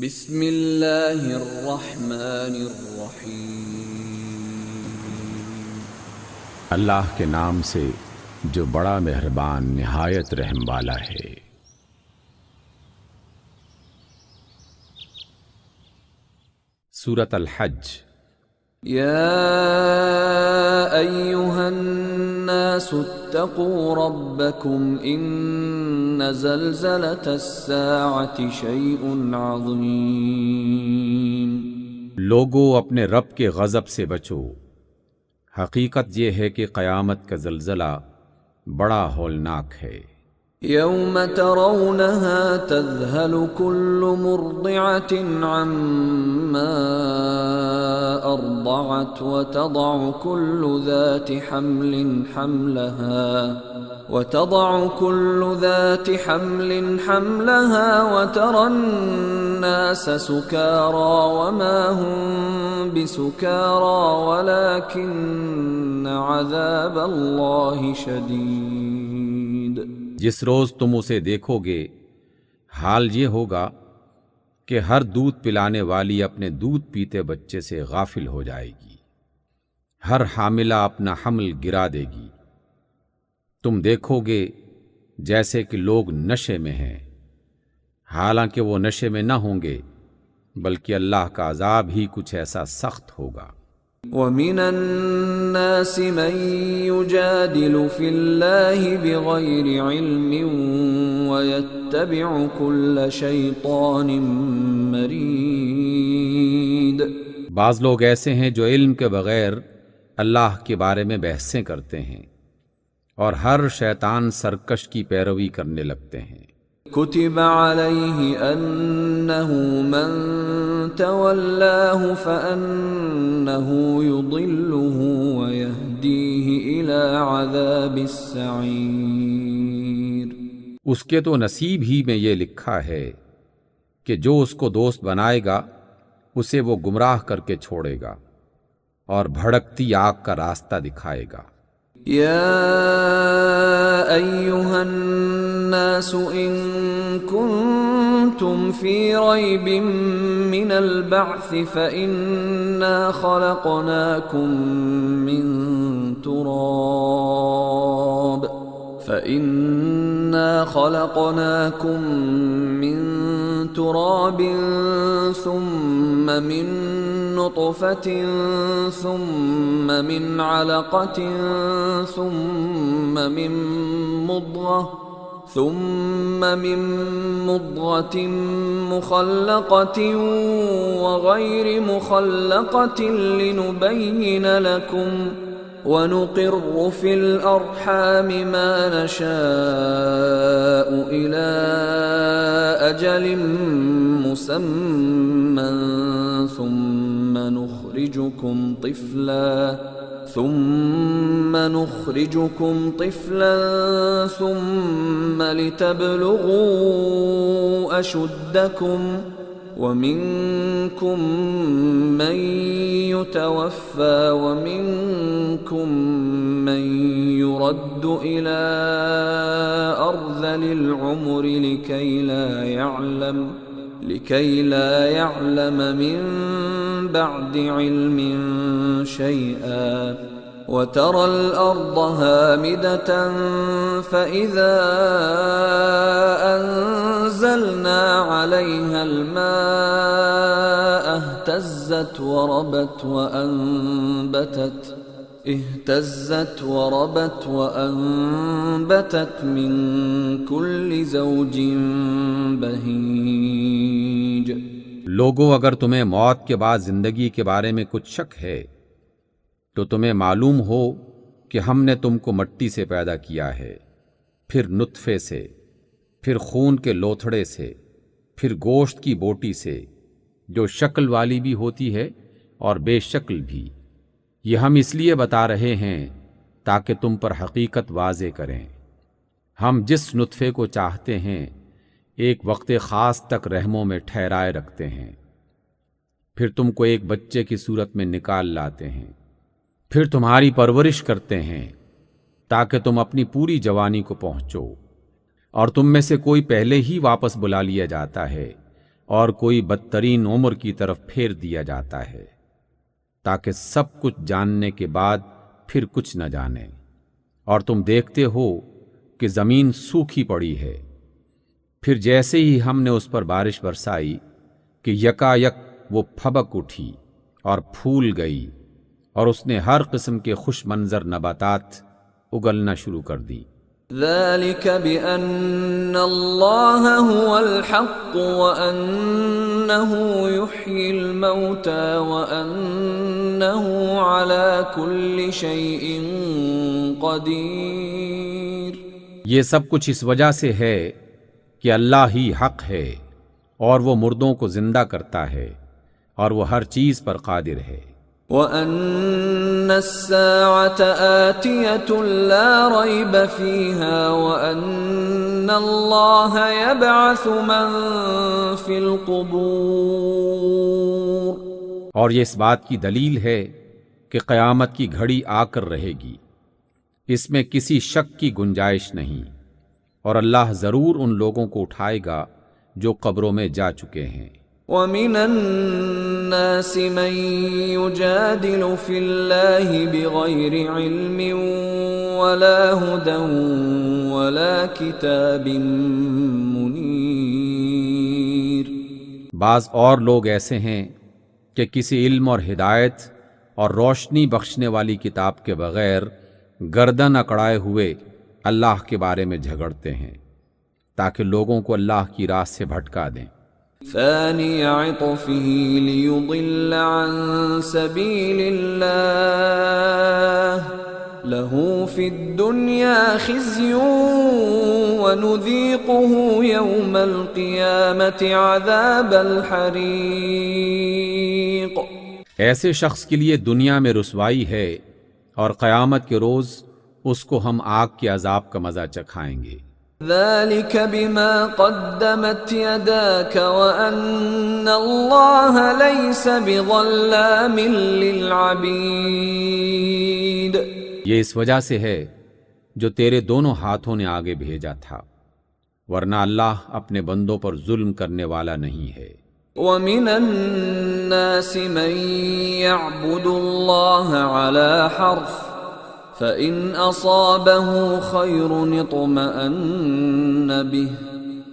بسم اللہ الرحمن الرحیم۔ اللہ کے نام سے جو بڑا مہربان نہایت رحم والا ہے۔ سورۃ الحج۔ یا ایہا الناس اتقوا ربکم ان زلزلۃ الساعۃ شیء عظیم۔ لوگو اپنے رب کے غضب سے بچو، حقیقت یہ ہے کہ قیامت کا زلزلہ بڑا ہولناک ہے۔ یوم ترونها تذہل كل مرضعة عما ارضعت وتضع كل ذات حمل حملها وترى الناس سكارى وما هم بسكارى ولكن عذاب الله شديد۔ جس روز تم اسے دیکھو گے حال یہ ہوگا کہ ہر دودھ پلانے والی اپنے دودھ پیتے بچے سے غافل ہو جائے گی، ہر حاملہ اپنا حمل گرا دے گی۔ تم دیکھو گے جیسے کہ لوگ نشے میں ہیں، حالانکہ وہ نشے میں نہ ہوں گے، بلکہ اللہ کا عذاب ہی کچھ ایسا سخت ہوگا۔ وَمِنَ النَّاسِ مَن يُجَادِلُ فِي اللَّهِ بِغَيْرِ عِلْمٍ وَيَتَّبِعُ كُلَّ شَيْطَانٍ مَّرِيدٍ۔ بعض لوگ ایسے ہیں جو علم کے بغیر اللہ کے بارے میں بحثیں کرتے ہیں اور ہر شیطان سرکش کی پیروی کرنے لگتے ہیں۔ كتب عليه أنه من تولاه فأنه يضله ويهديه إلى عذاب السعير۔ اس کے تو نصیب ہی میں یہ لکھا ہے کہ جو اس کو دوست بنائے گا اسے وہ گمراہ کر کے چھوڑے گا اور بھڑکتی آگ کا راستہ دکھائے گا۔ یا ایہا الناس ان کنتم فی ریب من البعث فإنا خلقناکم من تراب ثم من نطفة ثم من علقة ثم من مضغة مخلقة وغير مخلقة لنبين لكم ونقر في الأرحام ما نشاء إلى أجل مسمى ثم نخرجكم طفلا ثم لتبلغوا أشدكم ومنكم من يتوفى ومنكم من يرد إلى أرذل العمر لكي لا يعلم من بعد علم شيئا وترى الأرض هامدة فإذا أنزلنا عليها الماء اهتزت وربت من كل زوج بهيج۔ لوگو اگر تمہیں موت کے بعد زندگی کے بارے میں کچھ شک ہے تو تمہیں معلوم ہو کہ ہم نے تم کو مٹی سے پیدا کیا ہے، پھر نطفے سے، پھر خون کے لوتھڑے سے، پھر گوشت کی بوٹی سے جو شکل والی بھی ہوتی ہے اور بے شکل بھی۔ یہ ہم اس لیے بتا رہے ہیں تاکہ تم پر حقیقت واضح کریں۔ ہم جس نطفے کو چاہتے ہیں ایک وقت خاص تک رحموں میں ٹھہرائے رکھتے ہیں، پھر تم کو ایک بچے کی صورت میں نکال لاتے ہیں، پھر تمہاری پرورش کرتے ہیں تاکہ تم اپنی پوری جوانی کو پہنچو، اور تم میں سے کوئی پہلے ہی واپس بلا لیا جاتا ہے اور کوئی بدترین عمر کی طرف پھیر دیا جاتا ہے، تاکہ سب کچھ جاننے کے بعد پھر کچھ نہ جانے۔ اور تم دیکھتے ہو کہ زمین سوکھی پڑی ہے، پھر جیسے ہی ہم نے اس پر بارش برسائی کہ یکا یک وہ پھبک اٹھی اور پھول گئی، اور اس نے ہر قسم کے خوش منظر نباتات اگلنا شروع کر دی۔ ذلك بأن الله هو الحق وأنه يحيي الموتى وأنه على كل شيء قدير۔ یہ سب کچھ اس وجہ سے ہے کہ اللہ ہی حق ہے، اور وہ مردوں کو زندہ کرتا ہے، اور وہ ہر چیز پر قادر ہے۔ وَأَنَّ السَّاعَةَ آتِيَةٌ لَا رَيْبَ فِيهَا وَأَنَّ اللَّهَ يَبْعَثُ مَن فِي الْقُبُورِ۔ اور یہ اس بات کی دلیل ہے کہ قیامت کی گھڑی آ کر رہے گی، اس میں کسی شک کی گنجائش نہیں، اور اللہ ضرور ان لوگوں کو اٹھائے گا جو قبروں میں جا چکے ہیں۔ وَمِنَ النَّاسِ مَن يُجَادِلُ فِي اللَّهِ بِغَيْرِ عِلْمٍ وَلَا هُدًى وَلَا كِتَابٍ مُنِيرٍ۔ بعض اور لوگ ایسے ہیں کہ کسی علم اور ہدایت اور روشنی بخشنے والی کتاب کے بغیر گردن اکڑائے ہوئے اللہ کے بارے میں جھگڑتے ہیں تاکہ لوگوں کو اللہ کی راہ سے بھٹکا دیں۔ ثاني عطفه ليضل عن سبيل الله له في الدنيا خزي ونذيقه يوم القيامة عذاب الحريق۔ ایسے شخص کے لیے دنیا میں رسوائی ہے، اور قیامت کے روز اس کو ہم آگ کے عذاب کا مزہ چکھائیں گے۔ ذلك بما قدمت يداك وأن الله ليس بظلام للعبيد۔ یہ اس وجہ سے ہے جو تیرے دونوں ہاتھوں نے آگے بھیجا تھا، ورنہ اللہ اپنے بندوں پر ظلم کرنے والا نہیں ہے۔ وَمِنَ النَّاسِ مَن يَعْبُدُ اللَّهَ عَلَى حَرْفٍ فَإِنْ أَصَابَهُ خَيْرٌ اطْمَأَنَّ بِهِ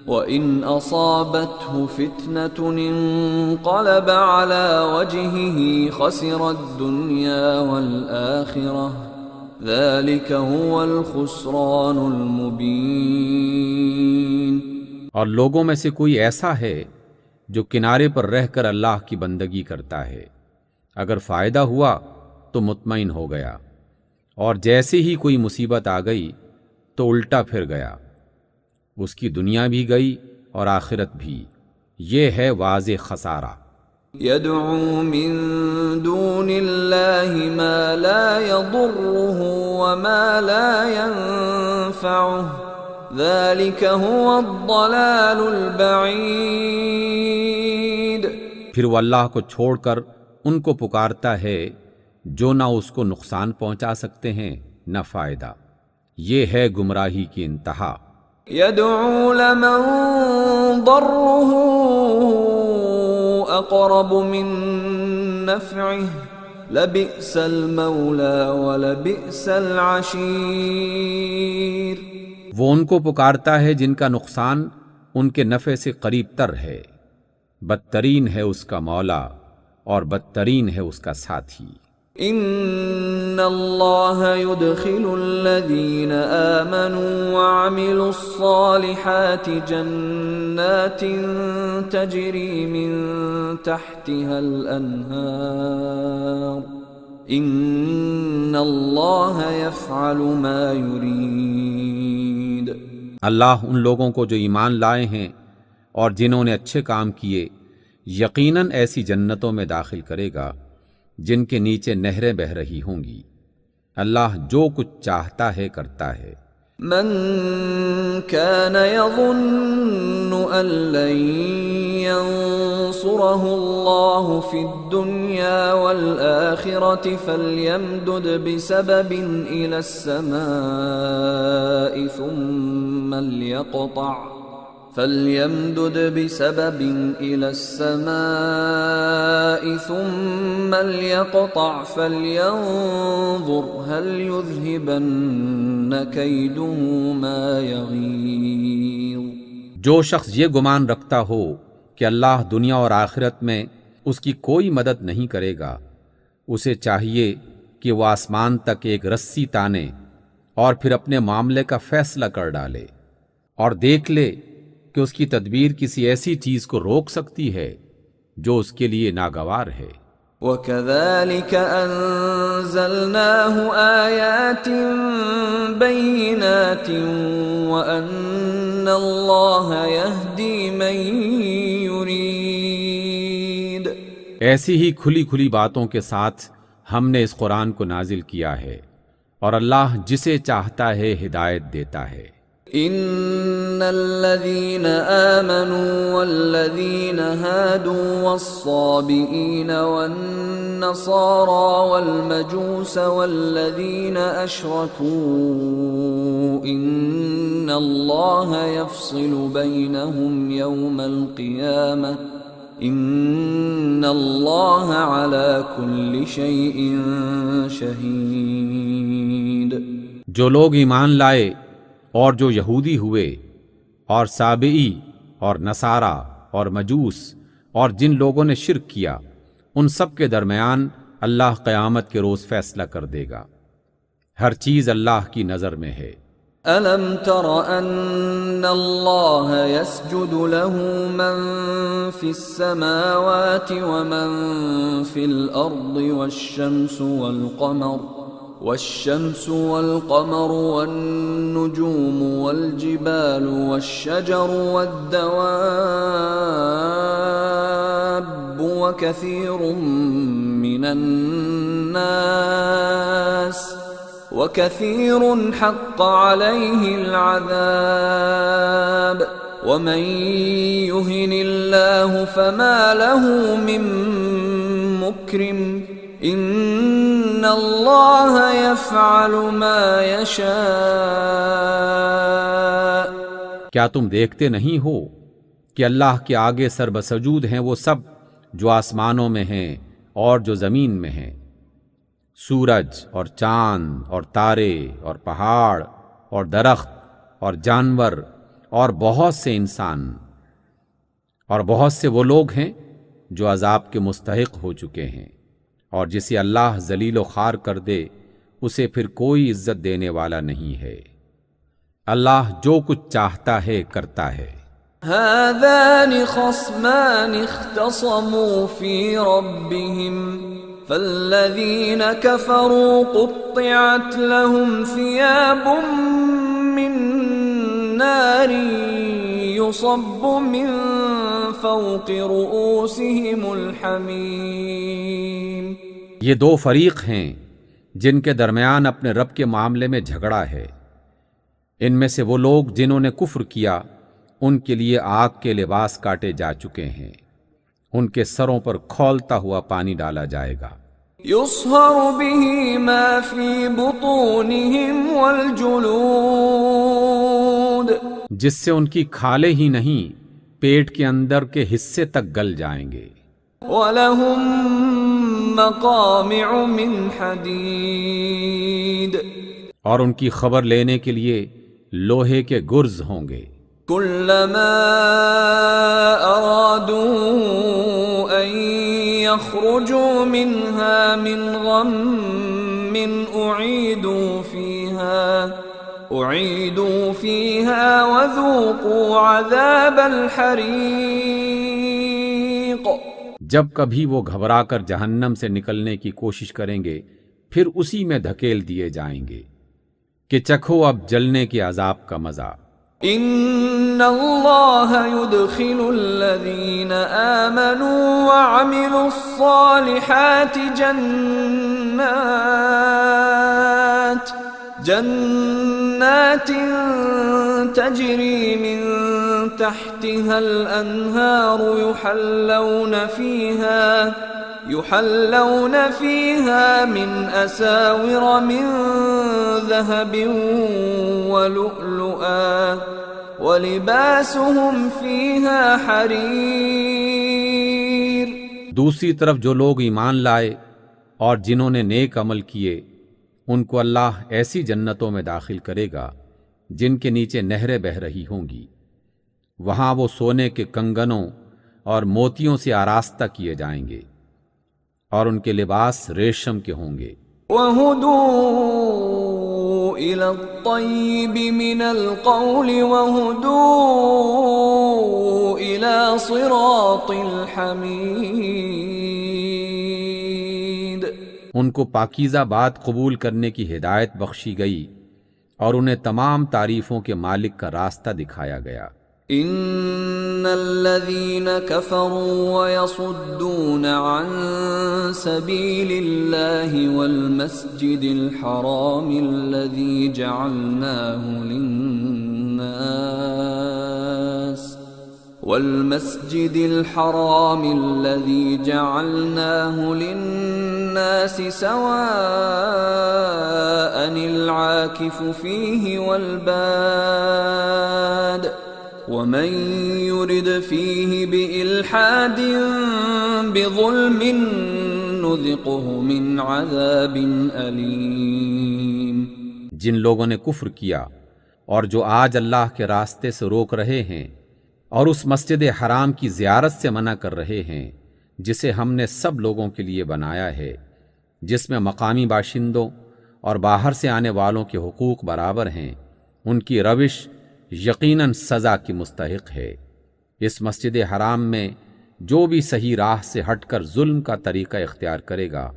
وَإِنْ أَصَابَتْهُ فِتْنَةٌ انقَلَبَ عَلَى وَجْهِهِ خَسِرَ الدُّنْيَا وَالْآخِرَةَ ذَلِكَ هُوَ الْخُسْرَانُ الْمُبِينُ۔ اور لوگوں میں سے کوئی ایسا ہے جو کنارے پر رہ کر اللہ کی بندگی کرتا ہے، اگر فائدہ ہوا تو مطمئن ہو گیا، اور جیسے ہی کوئی مصیبت آ گئی تو الٹا پھر گیا، اس کی دنیا بھی گئی اور آخرت بھی۔ یہ ہے واضح خسارہ۔ يدعو من دون الله ما لا يضره وما لا ينفعه ذلك هو الضلال البعيد۔ پھر وہ اللہ کو چھوڑ کر ان کو پکارتا ہے جو نہ اس کو نقصان پہنچا سکتے ہیں نہ فائدہ۔ یہ ہے گمراہی کی انتہا۔ يدعو لمن ضره اقرب من نفعه لبئس المولى ولبئس العشير۔ وہ ان کو پکارتا ہے جن کا نقصان ان کے نفع سے قریب تر ہے، بدترین ہے اس کا مولا اور بدترین ہے اس کا ساتھی۔ ان اللہ يدخل الذین آمنوا وعملوا الصالحات جنات تجری من تحتها الانہار ان اللہ يفعل ما يرید۔ اللہ ان لوگوں کو جو ایمان لائے ہیں اور جنہوں نے اچھے کام کیے یقیناً ایسی جنتوں میں داخل کرے گا جن کے نیچے نہریں بہہ رہی ہوں گی۔ اللہ جو کچھ چاہتا ہے کرتا ہے۔ من كان يظن أن لن ينصره الله في الدنيا والآخرة فليمدد بسبب إلى السماء فَلْيَمْدُدْ بِسَبَبٍ إِلَى السَّمَاءِ ثُمَّ لْيَقْطَعْ فَلْيَنظُرْ هَلْ يُذْهِبَنَّ كَيْدُهُ مَا يَغِيظُ۔ جو شخص یہ گمان رکھتا ہو کہ اللہ دنیا اور آخرت میں اس کی کوئی مدد نہیں کرے گا، اسے چاہیے کہ وہ آسمان تک ایک رسی تانے اور پھر اپنے معاملے کا فیصلہ کر ڈالے اور دیکھ لے کہ اس کی تدبیر کسی ایسی چیز کو روک سکتی ہے جو اس کے لیے ناگوار ہے۔ وَكَذَلِكَ أَنزَلْنَاهُ آيَاتٍ بَيِّنَاتٍ وَأَنَّ اللَّهَ يَهْدِي مَن يُرِيدُ۔ ایسی ہی کھلی کھلی باتوں کے ساتھ ہم نے اس قرآن کو نازل کیا ہے، اور اللہ جسے چاہتا ہے ہدایت دیتا ہے۔ ان الذين آمنوا والذين هادوا والصابئين والنصارى والمجوس والذين أشركوا إن الله يفصل بينهم يوم القيامة إن الله على كل شيء شهيد۔ جو لوگ ایمان لائے اور جو یہودی ہوئے اور سابئی اور نصارہ اور مجوس اور جن لوگوں نے شرک کیا، ان سب کے درمیان اللہ قیامت کے روز فیصلہ کر دے گا۔ ہر چیز اللہ کی نظر میں ہے۔ أَلَمْ تَرَ أَنَّ اللَّهَ يَسْجُدُ لَهُ مَن فِي السَّمَاوَاتِ وَمَن فِي الْأَرْضِ والشمس والقمر والنجوم والجبال والشجر والدواب وكثير حق عليه العذاب ومن يهن الله فما له من مكرم ان اللہ یفعل ما یشاء۔ کیا تم دیکھتے نہیں ہو کہ اللہ کے آگے سر بسجود ہیں وہ سب جو آسمانوں میں ہیں اور جو زمین میں ہیں، سورج اور چاند اور تارے اور پہاڑ اور درخت اور جانور اور بہت سے انسان اور بہت سے وہ لوگ ہیں جو عذاب کے مستحق ہو چکے ہیں، اور جسے اللہ ذلیل و خوار کر دے اسے پھر کوئی عزت دینے والا نہیں ہے۔ اللہ جو کچھ چاہتا ہے کرتا ہے۔ هذان خصمان اختصموا في ربهم فالذين كفروا قطعت لهم ثياب من نار يصب من فوق رؤوسهم الحميم۔ یہ دو فریق ہیں جن کے درمیان اپنے رب کے معاملے میں جھگڑا ہے۔ ان میں سے وہ لوگ جنہوں نے کفر کیا ان کے لیے آگ کے لباس کاٹے جا چکے ہیں، ان کے سروں پر کھولتا ہوا پانی ڈالا جائے گا۔ يصهر به ما في بطونهم والجلود، جس سے ان کی کھالیں ہی نہیں پیٹ کے اندر کے حصے تک گل جائیں گے۔ وَلَهُم مَّقَامِعُ مِنْ حَدِيدٍ، اور ان کی خبر لینے کے لیے لوہے کے گرز ہوں گے۔ كُلَّمَا أَرَادُوا أَن يَخْرُجُوا مِنْهَا مِنْ غَمٍّ أُعِيدُوا فِيهَا وَذُوقُوا عَذَابَ الْحَرِيقِ۔ جب کبھی وہ گھبرا کر جہنم سے نکلنے کی کوشش کریں گے پھر اسی میں دھکیل دیے جائیں گے کہ چکھو اب جلنے کے عذاب کا مزہ۔ ان اللہ يدخل الذین آمنوا وعملوا الصالحات جنات تجری من تحتها الانہار يحلون فيها من أساور من ذهب ولؤلؤا وَلِبَاسُهُمْ فِيهَا حَرِيرٌ۔ دوسری طرف جو لوگ ایمان لائے اور جنہوں نے نیک عمل کیے ان کو اللہ ایسی جنتوں میں داخل کرے گا جن کے نیچے نہریں بہہ رہی ہوں گی، وہاں وہ سونے کے کنگنوں اور موتیوں سے آراستہ کیے جائیں گے اور ان کے لباس ریشم کے ہوں گے۔ وَهُدُوا إِلَى الطَّيِّبِ مِنَ الْقَوْلِ وَهُدُوا إِلَى صِرَاطِ الْحَمِيدِ۔ ان کو پاکیزہ بات قبول کرنے کی ہدایت بخشی گئی اور انہیں تمام تعریفوں کے مالک کا راستہ دکھایا گیا۔ ان الذين كفروا ويصدون عن سبيل الله والمسجد الحرام الذي جعلناه للناس سواء العاكف فيه والباد ومن يرد فيه بإلحاد بظلم نذقه من عذاب أليم۔ جن لوگوں نے کفر کیا اور جو آج اللہ کے راستے سے روک رہے ہیں اور اس مسجد حرام کی زیارت سے منع کر رہے ہیں جسے ہم نے سب لوگوں کے لیے بنایا ہے، جس میں مقامی باشندوں اور باہر سے آنے والوں کے حقوق برابر ہیں، ان کی روش یقیناً سزا کی مستحق ہے۔ اس مسجد حرام میں جو بھی صحیح راہ سے ہٹ کر ظلم کا طریقہ اختیار کرے گا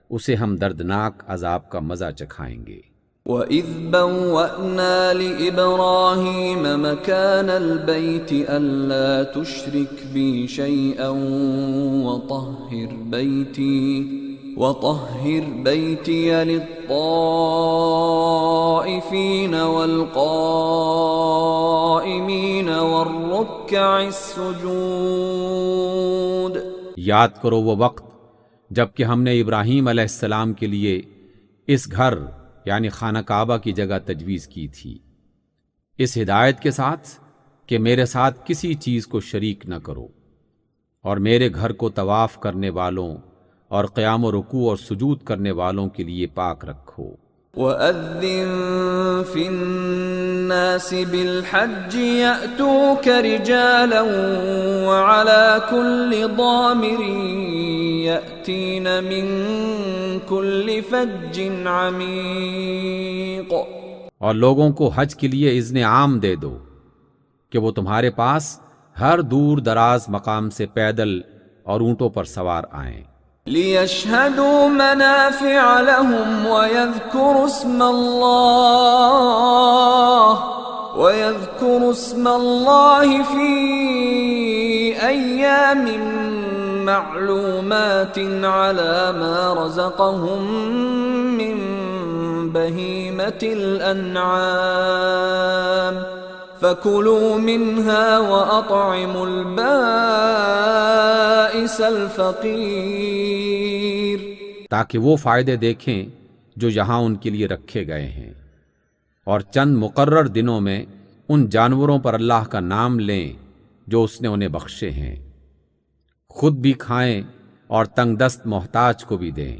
اسے ہم دردناک عذاب کا مزہ چکھائیں گے۔ وَإِذْ بَوَّأْنَا لِإِبْرَاهِيمَ مَكَانَ الْبَيْتِ أَلَّا تُشْرِكْ بِي شَيْئًا وَطَهِّرْ بَيْتِيَ لِلطَّائِفِينَ وَالْقَائِمِينَ وَالرُّكَّعِ السُّجُودِ۔ یاد کرو وہ وقت جب کہ ہم نے ابراہیم علیہ السلام کے لیے اس گھر یعنی خانہ کعبہ کی جگہ تجویز کی تھی، اس ہدایت کے ساتھ کہ میرے ساتھ کسی چیز کو شریک نہ کرو، اور میرے گھر کو طواف کرنے والوں اور قیام و رکوع اور سجود کرنے والوں کے لیے پاک رکھو۔ وَأَذِّن فِي النَّاسِ بِالْحَجِّ يَأْتُوكَ رِجَالًا وَعَلَى كُلِّ ضَامِرٍ يَأْتِينَ مِن كُلِّ فَجٍّ عَمِيقٍ۔ اور لوگوں کو حج کے لیے اذن عام دے دو کہ وہ تمہارے پاس ہر دور دراز مقام سے پیدل اور اونٹوں پر سوار آئیں۔ لِيَشْهَدُوا مَنَافِعَ لَهُمْ وَيَذْكُرُوا اسْمَ اللَّهِ فِي أَيَّامٍ مَّعْلُومَاتٍ عَلَى مَا رَزَقَهُم مِّن بَهِيمَةِ الْأَنْعَامِ فَكُلُوا مِنْهَا وَأَطْعِمُوا الْبَائِسَ الْفَقِيرَ، تاکہ وہ فائدے دیکھیں جو یہاں ان کے لیے رکھے گئے ہیں، اور چند مقرر دنوں میں ان جانوروں پر اللہ کا نام لیں جو اس نے انہیں بخشے ہیں، خود بھی کھائیں اور تنگ دست محتاج کو بھی دیں۔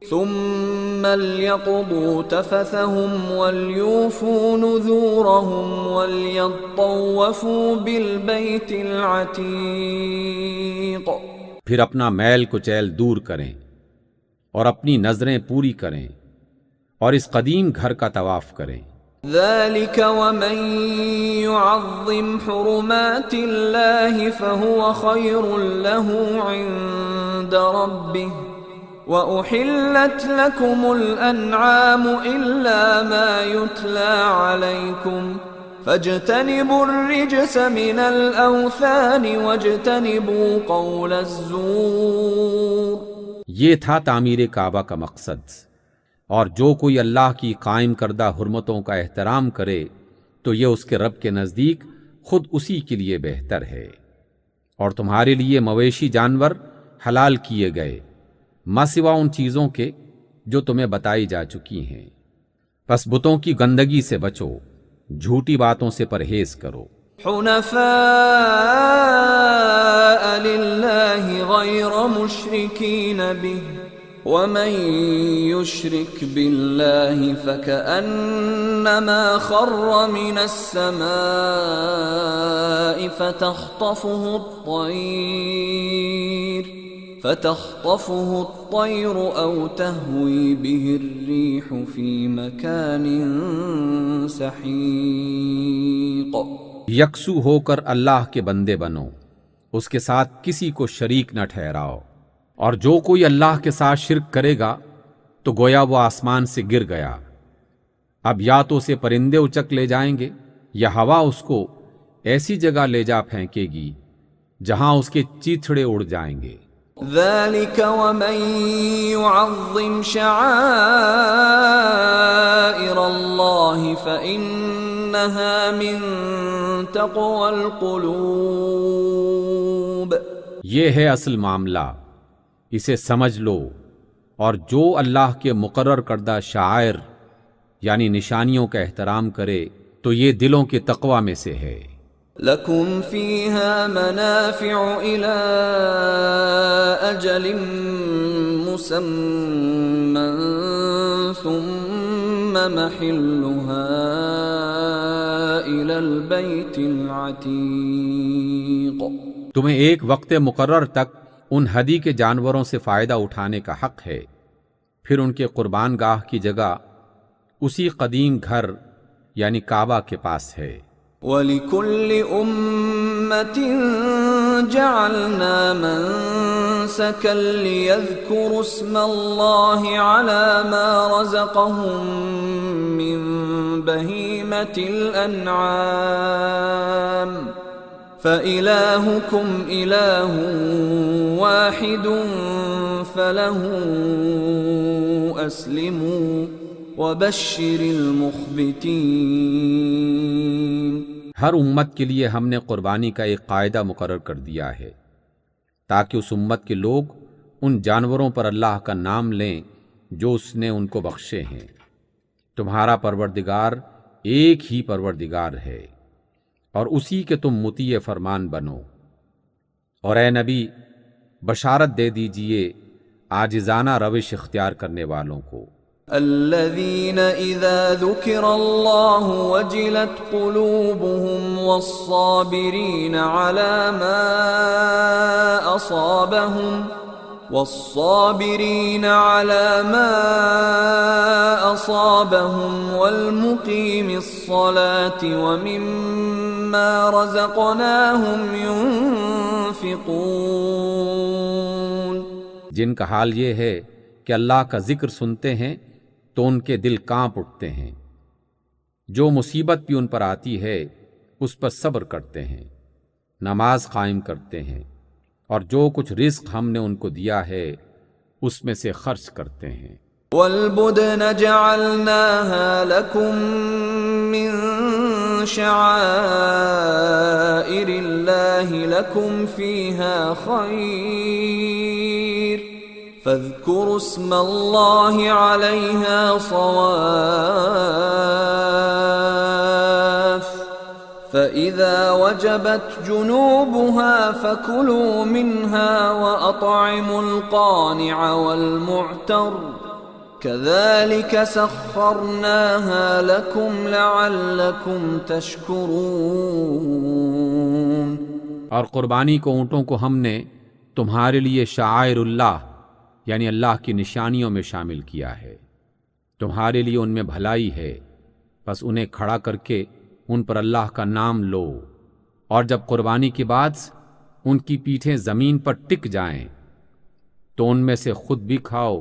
ثم ليقضوا تفثهم وليوفوا نذورهم وليطوفوا بالبيت العتيق۔ پھر اپنا میل کچیل دور کریں اور اپنی نظریں پوری کریں اور اس قدیم گھر کا طواف کریں۔ ذلك ومن يعظم حرمات الله فهو خير له عند ربه وأحلت لكم الأنعام إلا ما يتلى عليكم فاجتنبوا الرجس من الأوثان واجتنبوا قول الزور۔ یہ تھا تعمیر کعبہ کا مقصد، اور جو کوئی اللہ کی قائم کردہ حرمتوں کا احترام کرے تو یہ اس کے رب کے نزدیک خود اسی کے لیے بہتر ہے، اور تمہارے لیے مویشی جانور حلال کیے گئے ماسوا ان چیزوں کے جو تمہیں بتائی جا چکی ہیں، پس بتوں کی گندگی سے بچو، جھوٹی باتوں سے پرہیز کرو۔ حنفاء لله غير مشركين به ومن يشرك بالله فكأنما خر من السماء فتخطفه الطير أو تهوي به الريح في مكان سحيق. یکسو ہو کر اللہ کے بندے بنو، اس کے ساتھ کسی کو شریک نہ ٹھہراؤ، اور جو کوئی اللہ کے ساتھ شرک کرے گا تو گویا وہ آسمان سے گر گیا. اب یا تو اسے پرندے اچک لے جائیں گے یا ہوا اس کو ایسی جگہ لے جا پھینکے گی جہاں اس کے چیتھڑے اڑ جائیں گے. ذلك ومن يعظم شعائر الله فإنها من تقوى القلوب. یہ ہے اصل معاملہ، اسے سمجھ لو، اور جو اللہ کے مقرر کردہ شعائر یعنی نشانیوں کا احترام کرے تو یہ دلوں کے تقوی میں سے ہے. لَكُمْ فِيهَا مَنَافِعُ إِلَىٰ أَجَلٍ مُّسَمًّى ثُمَّ مَحِلُّهَا إِلَى الْبَيْتِ الْعَتِيقِ. تمہیں ایک وقت مقرر تک ان ہدی کے جانوروں سے فائدہ اٹھانے کا حق ہے، پھر ان کے قربان گاہ کی جگہ اسی قدیم گھر یعنی کعبہ کے پاس ہے. وَلِكُلِّ أُمَّةٍ جَعَلْنَا مَنسَكًا لِيَذْكُرُوا اسْمَ اللَّهِ عَلَى مَا رَزَقَهُم مِّن بَهِيمَةِ الْأَنْعَامِ فَإِلَٰهُكُمْ إِلَٰهٌ وَاحِدٌ فَلَهُ أَسْلِمُوا وَبَشِّرِ الْمُخْبِتِينَ. ہر امت کے لیے ہم نے قربانی کا ایک قاعدہ مقرر کر دیا ہے تاکہ اس امت کے لوگ ان جانوروں پر اللہ کا نام لیں جو اس نے ان کو بخشے ہیں. تمہارا پروردگار ایک ہی پروردگار ہے اور اسی کے تم مطیع فرمان بنو. اور اے نبی بشارت دے دیجئے عاجزانہ روش اختیار کرنے والوں کو. الذين إذا ذكر الله وجلت قلوبهم والصابرين على ما أصابهم والمقيم الصلاة ومما رزقناهم ينفقون. جن کا حال یہ ہے کہ اللہ کا ذکر سنتے ہیں تو ان کے دل کانپ اٹھتے ہیں، جو مصیبت بھی ان پر آتی ہے اس پر صبر کرتے ہیں، نماز قائم کرتے ہیں، اور جو کچھ رزق ہم نے ان کو دیا ہے اس میں سے خرچ کرتے ہیں. وَالْبُدْنَ جَعَلْنَاهَا لَكُم مِّن شَعَائِرِ اللَّهِ لَكُمْ فِيهَا خَيْرٌ فاذكروا اسم الله عليها صواف فإذا وجبت جنوبها فكلوا منها وأطعموا القانع والمعتر كذلك سخرناها لكم لعلكم تشكرون. اور قربانی کو اونٹوں کو ہم نے تمہارے لیے شعائر اللہ یعنی اللہ کی نشانیوں میں شامل کیا ہے. تمہارے لیے ان میں بھلائی ہے، بس انہیں کھڑا کر کے ان پر اللہ کا نام لو، اور جب قربانی کے بعد ان کی پیٹھیں زمین پر ٹک جائیں تو ان میں سے خود بھی کھاؤ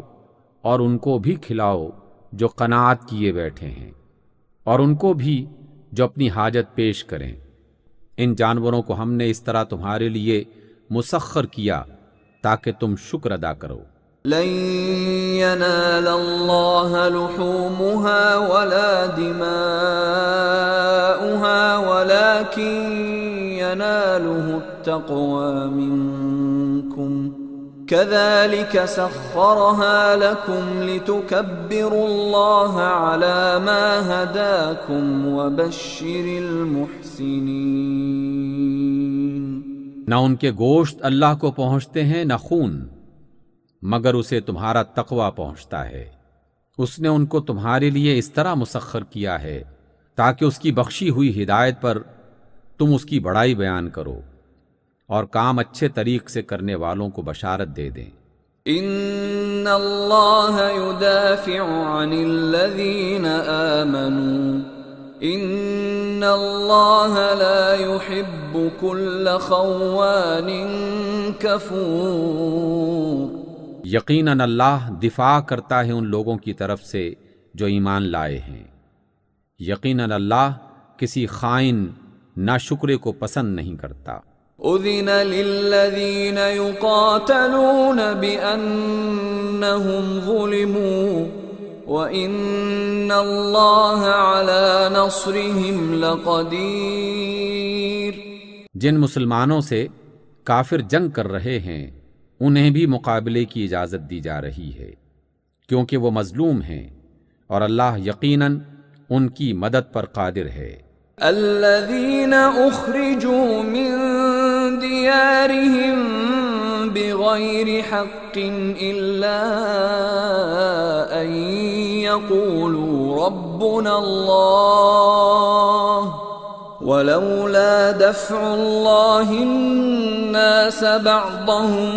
اور ان کو بھی کھلاؤ جو قناعت کیے بیٹھے ہیں، اور ان کو بھی جو اپنی حاجت پیش کریں. ان جانوروں کو ہم نے اس طرح تمہارے لیے مسخر کیا تاکہ تم شکر ادا کرو. لن ينال الله لحومها ولا دماؤها ولكن يناله التقوى منكم كذلك سخرها لكم لتكبروا الله على ما هداكم وبشر المحسنين۔ نہ ان کے گوشت اللہ کو پہنچتے ہیں نہ خون، مگر اسے تمہارا تقوی پہنچتا ہے۔ اس نے ان کو تمہارے لیے اس طرح مسخر کیا ہے تاکہ اس کی بخشی ہوئی ہدایت پر تم اس کی بڑائی بیان کرو اور کام اچھے طریق سے کرنے والوں کو بشارت دے دیں۔ ان اللہ یدافع عن الذین آمنوا ان اللہ لا يحب كل خوان کفور۔ یقیناً اللہ دفاع کرتا ہے ان لوگوں کی طرف سے جو ایمان لائے ہیں۔ یقیناً اللہ کسی خائن ناشکرے کو پسند نہیں کرتا۔ اذن للذین یقاتلون بأنہم ظلموا وَإِنَّ اللَّهَ عَلَى نَصْرِهِمْ لَقَدِيرٌ۔ جن مسلمانوں سے کافر جنگ کر رہے ہیں انہیں بھی مقابلے کی اجازت دی جا رہی ہے کیونکہ وہ مظلوم ہیں، اور اللہ یقیناً ان کی مدد پر قادر ہے۔ الذين اخرجوا من ديارهم بغير حق الا ان يقولوا ربنا الله ولولا دفع الله الناس بعضهم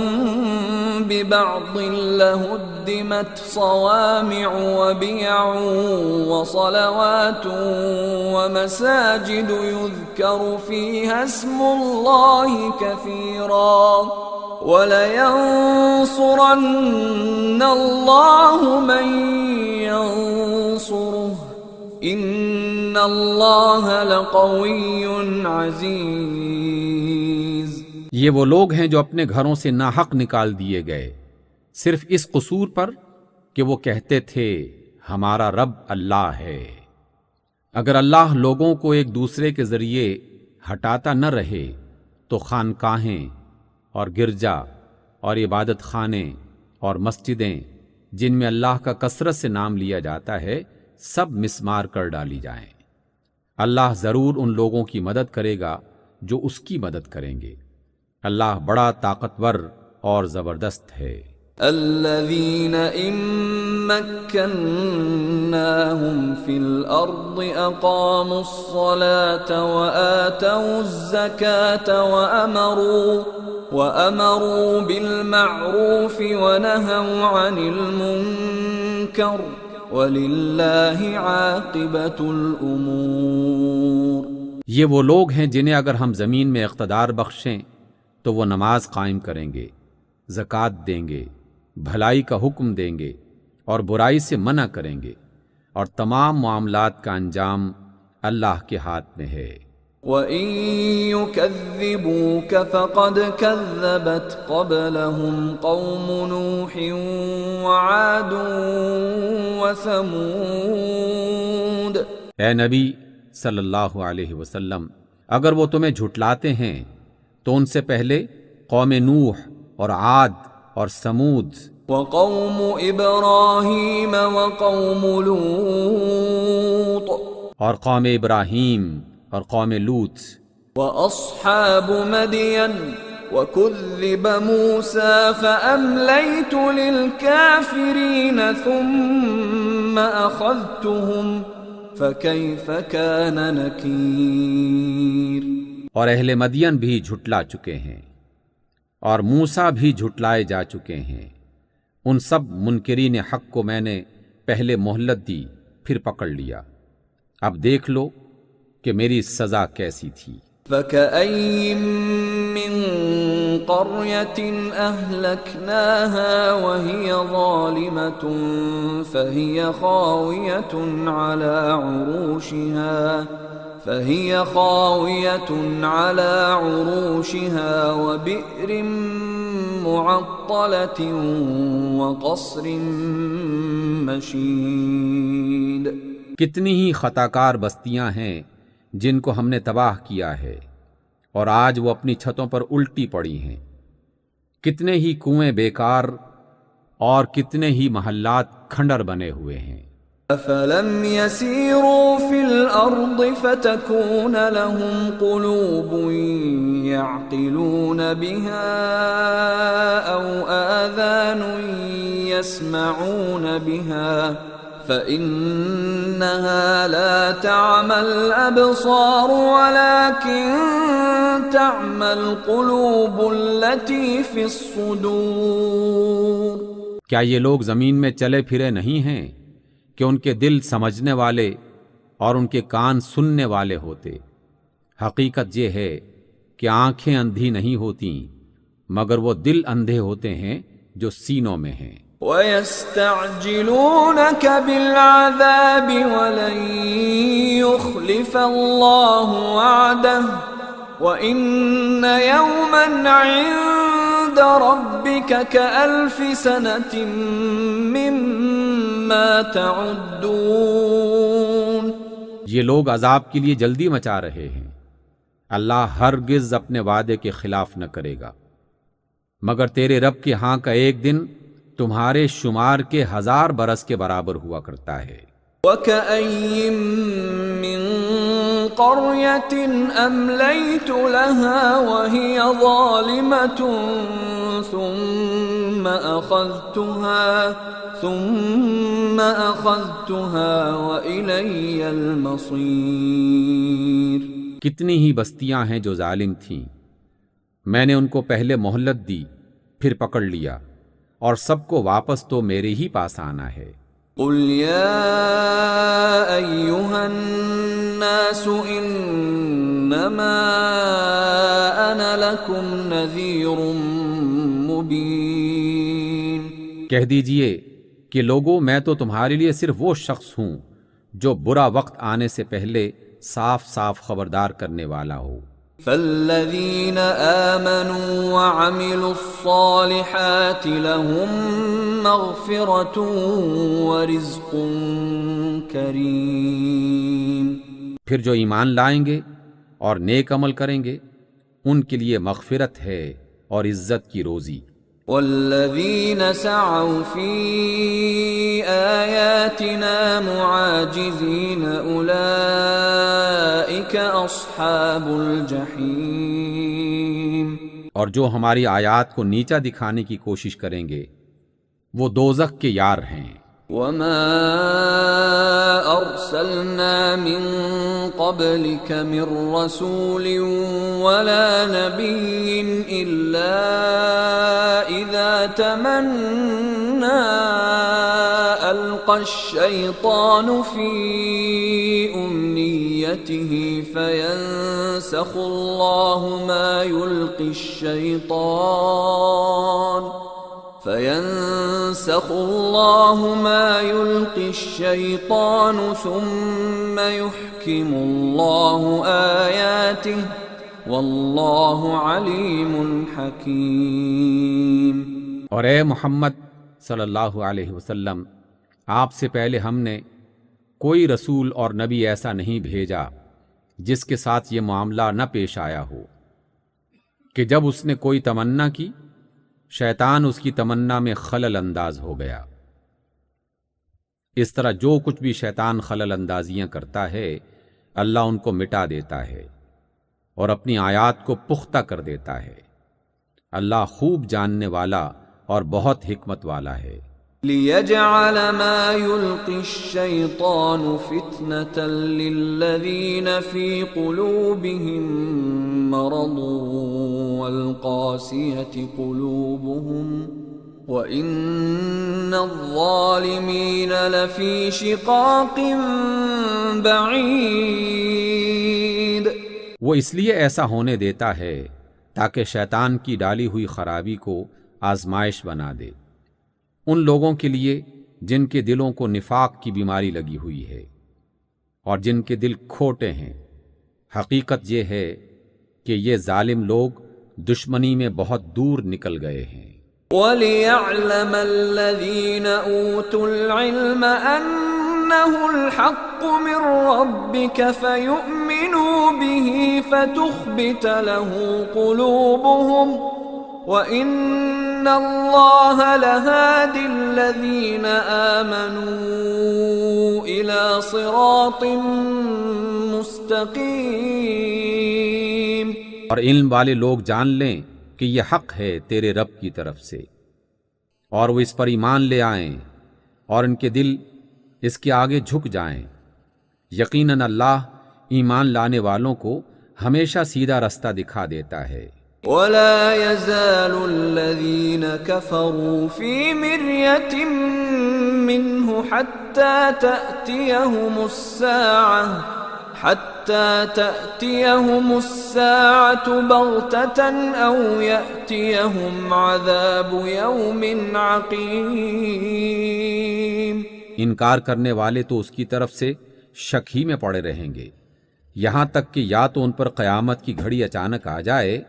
ببعض لهدمت صوامع وبيع وصلوات ومساجد يذكر فيها اسم الله كثيرا ولينصرن الله من ينصره ان اللہ لقوی عزیز۔ یہ وہ لوگ ہیں جو اپنے گھروں سے ناحق نکال دیے گئے صرف اس قصور پر کہ وہ کہتے تھے ہمارا رب اللہ ہے۔ اگر اللہ لوگوں کو ایک دوسرے کے ذریعے ہٹاتا نہ رہے تو خانقاہیں اور گرجا اور عبادت خانے اور مسجدیں جن میں اللہ کا کثرت سے نام لیا جاتا ہے سب مسمار کر ڈالی جائیں۔ اللہ ضرور ان لوگوں کی مدد کرے گا جو اس کی مدد کریں گے۔ اللہ بڑا طاقتور اور زبردست ہے۔ الذين إن مكناهم في الأرض أقاموا الصلاة وآتوا الزكاة وأمروا بالمعروف ونهوا عن المنكر وَلِلَّهِ عَاقِبَةُ الْأُمُورِ۔ یہ وہ لوگ ہیں جنہیں اگر ہم زمین میں اقتدار بخشیں تو وہ نماز قائم کریں گے، زکوٰۃ دیں گے، بھلائی کا حکم دیں گے اور برائی سے منع کریں گے، اور تمام معاملات کا انجام اللہ کے ہاتھ میں ہے۔ وَإِن يُكَذِّبُوكَ فَقَدْ كَذَّبَتْ قَبْلَهُمْ قَوْمُ نُوحٍ وَعَادٌ وَثَمُودَ۔ اے نبی صلی اللہ علیہ وسلم، اگر وہ تمہیں جھٹلاتے ہیں تو ان سے پہلے قوم نوح اور عاد اور سمود، وَقَوْمُ إِبْرَاهِيمَ وَقَوْمُ لُوطٍ، اور قوم ابراہیم اور قوم لوط، وَأَصْحَابُ مَدْيَنَ وَكُذِّبَ مُوسَى فَأَمْلَيْتُ لِلْكَافِرِينَ ثُمَّ أَخَذْتُهُمْ فَكَيْفَ كَانَ نَكِيرِ۔ اور اہل مدین بھی جھٹلا چکے ہیں اور موسیٰ بھی جھٹلائے جا چکے ہیں، ان سب منکرین حق کو میں نے پہلے مہلت دی پھر پکڑ لیا، اب دیکھ لو کہ میری سزا کیسی تھی۔ فَكَأَيِّن مِّن قَرْيَةٍ أَهْلَكْنَاهَا وَهِيَ ظَالِمَةٌ فَهِيَ خَاوِيَةٌ عَلَى عُرُوشِهَا وَبِئْرٍ مُّعَطَّلَةٍ وَقَصْرٍ مَّشِيدٍ۔ کتنی ہی خطاکار بستیاں ہیں جن کو ہم نے تباہ کیا ہے، اور آج وہ اپنی چھتوں پر الٹی پڑی ہیں۔ کتنے ہی کنویں بیکار اور کتنے ہی محلات کھنڈر بنے ہوئے ہیں۔ أَفَلَمْ يَسِيرُوا فِي الْأَرْضِ فَتَكُونَ لَهُمْ قُلُوبٌ يَعْقِلُونَ بِهَا أَوْ آذَانٌ يَسْمَعُونَ بِهَا فَإِنَّهَا لَا تَعْمَى الْأَبْصَارُ وَلَكِنْ تَعْمَى الْقُلُوبُ الَّتِي فِي الصُّدُورِ۔ کیا یہ لوگ زمین میں چلے پھرے نہیں ہیں کہ ان کے دل سمجھنے والے اور ان کے کان سننے والے ہوتے؟ حقیقت یہ ہے کہ آنکھیں اندھی نہیں ہوتی مگر وہ دل اندھے ہوتے ہیں جو سینوں میں ہیں۔ وَيَسْتَعْجِلُونَكَ بِالْعَذَابِ وَلَن يُخْلِفَ اللَّهُ وَعْدَهُ وَإِنَّ يَوْمًا عِندَ رَبِّكَ كَأَلْفِ سَنَةٍ مِّمَّا تَعُدُّونَ۔ یہ لوگ عذاب کے لیے جلدی مچا رہے ہیں، اللہ ہرگز اپنے وعدے کے خلاف نہ کرے گا، مگر تیرے رب کے ہاں کا ایک دن تمہارے شمار کے 1000 برس کے برابر ہوا کرتا ہے۔ وَكَأَيٍّن مِّن قَرْيَةٍ أَمْلَيْتُ لَهَا وَهِيَ ظَالِمَةٌ ثُمَّ أَخَذْتُهَا وَإِلَيَّ الْمَصِيرُ۔ کتنی ہی بستیاں ہیں جو ظالم تھیں، میں نے ان کو پہلے مہلت دی پھر پکڑ لیا، اور سب کو واپس تو میرے ہی پاس آنا ہے۔ قُلْ يَا أَيُّهَا النَّاسُ إِنَّمَا أَنَا لَكُمْ نَذِيرٌ مُبِينٌ۔ کہہ دیجئے کہ لوگوں، میں تو تمہارے لیے صرف وہ شخص ہوں جو برا وقت آنے سے پہلے صاف صاف خبردار کرنے والا ہو۔ فَالَّذِينَ آمَنُوا وَعَمِلُوا الصَّالِحَاتِ لَهُم مَّغْفِرَةٌ وَرِزْقٌ كَرِيمٌ۔ پھر جو ایمان لائیں گے اور نیک عمل کریں گے ان کے لیے مغفرت ہے اور عزت کی روزی۔ وَالَّذِينَ سَعَوْا فِي آيَاتِنَا مُعَاجِزِينَ أُولَئِكَ أَصْحَابُ الْجَحِيمِ۔ اور جو ہماری آیات کو نیچا دکھانے کی کوشش کریں گے وہ دوزخ کے یار ہیں۔ وَمَا أَرْسَلْنَا مِن قَبْلِكَ مِن رَّسُولٍ وَلَا نَبِيٍّ إِلَّا إِذَا تَمَنَّى أَلْقَى الشَّيْطَانُ فِي أُمْنِيَّتِهِ فَيَنسَخُ اللَّهُ مَا يُلْقِي الشَّيْطَانُ ثُمَّ يُحْكِمُ اللَّهُ آيَاتِهِ وَاللَّهُ عَلِيمٌ حَكِيمٌ۔ اور اے محمد صلی اللہ علیہ وسلم، آپ سے پہلے ہم نے کوئی رسول اور نبی ایسا نہیں بھیجا جس کے ساتھ یہ معاملہ نہ پیش آیا ہو کہ جب اس نے کوئی تمنا کی شیطان اس کی تمنا میں خلل انداز ہو گیا۔ اس طرح جو کچھ بھی شیطان خلل اندازیاں کرتا ہے اللہ ان کو مٹا دیتا ہے اور اپنی آیات کو پختہ کر دیتا ہے۔ اللہ خوب جاننے والا اور بہت حکمت والا ہے۔ لِيَجْعَلَ مَا يُلْقِي الشَّيْطَانُ فِتْنَةً لِّلَّذِينَ فِي قُلُوبِهِم مَّرَضٌ وَالْقَاسِيَةِ قُلُوبُهُمْ وَإِنَّ الظَّالِمِينَ لَفِي شِقَاقٍ بَعِيدٍ۔ وہ اس لیے ایسا ہونے دیتا ہے تاکہ شیطان کی ڈالی ہوئی خرابی کو آزمائش بنا دے ان لوگوں کے لیے جن کے دلوں کو نفاق کی بیماری لگی ہوئی ہے اور جن کے دل کھوٹے ہیں۔ حقیقت یہ ہے کہ یہ ظالم لوگ دشمنی میں بہت دور نکل گئے ہیں۔ وَلِيَعْلَمَ الَّذِينَ أُوتُوا الْعِلْمَ أَنَّهُ الْحَقُّ مِنْ رَبِّكَ فَيُؤْمِنُوا بِهِ فَتُخْبِتَ لَهُ قُلُوبُهُمْ وَإِنَّ اللَّهَ لَهَادِ الَّذِينَ آمَنُوا إِلَى صِرَاطٍ مُسْتَقِيمٍ۔ اور علم والے لوگ جان لیں کہ یہ حق ہے تیرے رب کی طرف سے، اور وہ اس پر ایمان لے آئیں اور ان کے دل اس کے آگے جھک جائیں۔ یقیناً اللہ ایمان لانے والوں کو ہمیشہ سیدھا رستہ دکھا دیتا ہے۔ وَلَا يَزَالُ الَّذِينَ كَفَرُوا فِي مِرْيَةٍ مِّنْهُ حَتَّى تَأْتِيَهُمُ السَّاعَةُ بَغْتَةً أَوْ يَأْتِيَهُمْ عَذَابُ يَوْمٍ عَقِيمٍ۔ انکار کرنے والے تو اس کی طرف سے شک ہی میں پڑے رہیں گے، یہاں تک کہ یا تو ان پر قیامت کی گھڑی اچانک آ جائے